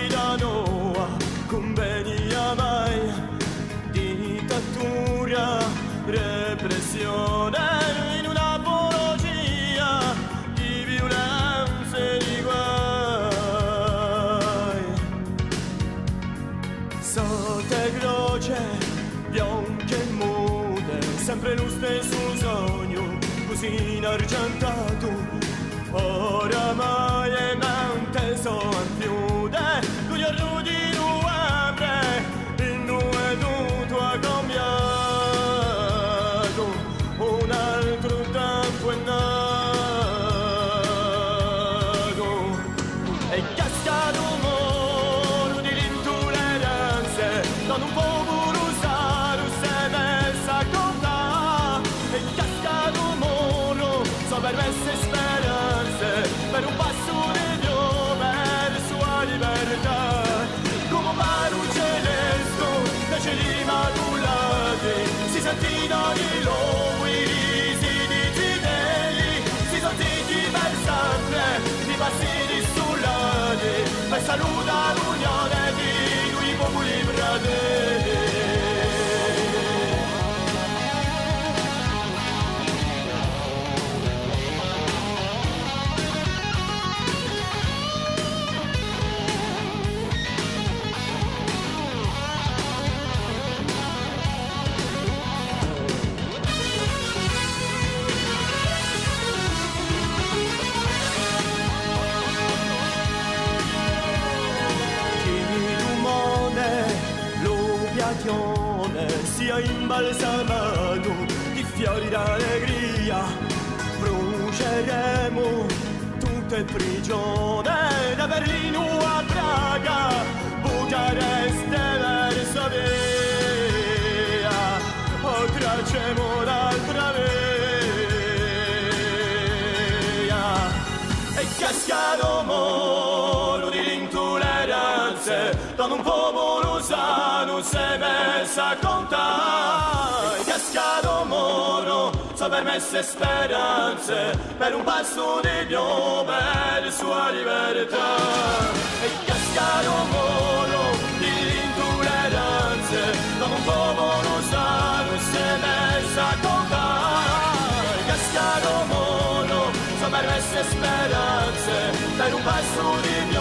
da Noa, convenia mai, dittatura, repressione in un'apologia di violenze e di guai. Sotto croce, bianche e mude, sempre lo stesso sogno, così inargentato. Oramai è mente piude, tu gli arrudi di novembre, il nuovo tutto ha cambiato, un altro tempo è nato. E cascato un muro di intolleranze, non un popolo sano si è messa a contare. E cascato un muro, so permesse speranze, per un passo di Dio, per la sua libertà. Come un mare celeste, dai cieli immacolati, si sentono i loro risi di fedeli, si sono zitti per sempre, i passi dissolati, per saluta l'unione di due popoli fratelli. Sia imbalsamato di fiori d'allegria, bruceremo tutte prigione da Berlino a Praga, Bucarest e Varsavia, o tracciamo l'altra via. E cascato molo di intolleranze, da un popolo sano si è messa a contare. E cascato molo, so permesse speranze, per un passo di Dio, per la sua libertà. E cascato molo di intolleranze, da un popolo sano si è messa a contare. E cascato molo, so permesse speranze, per un passo di Dio,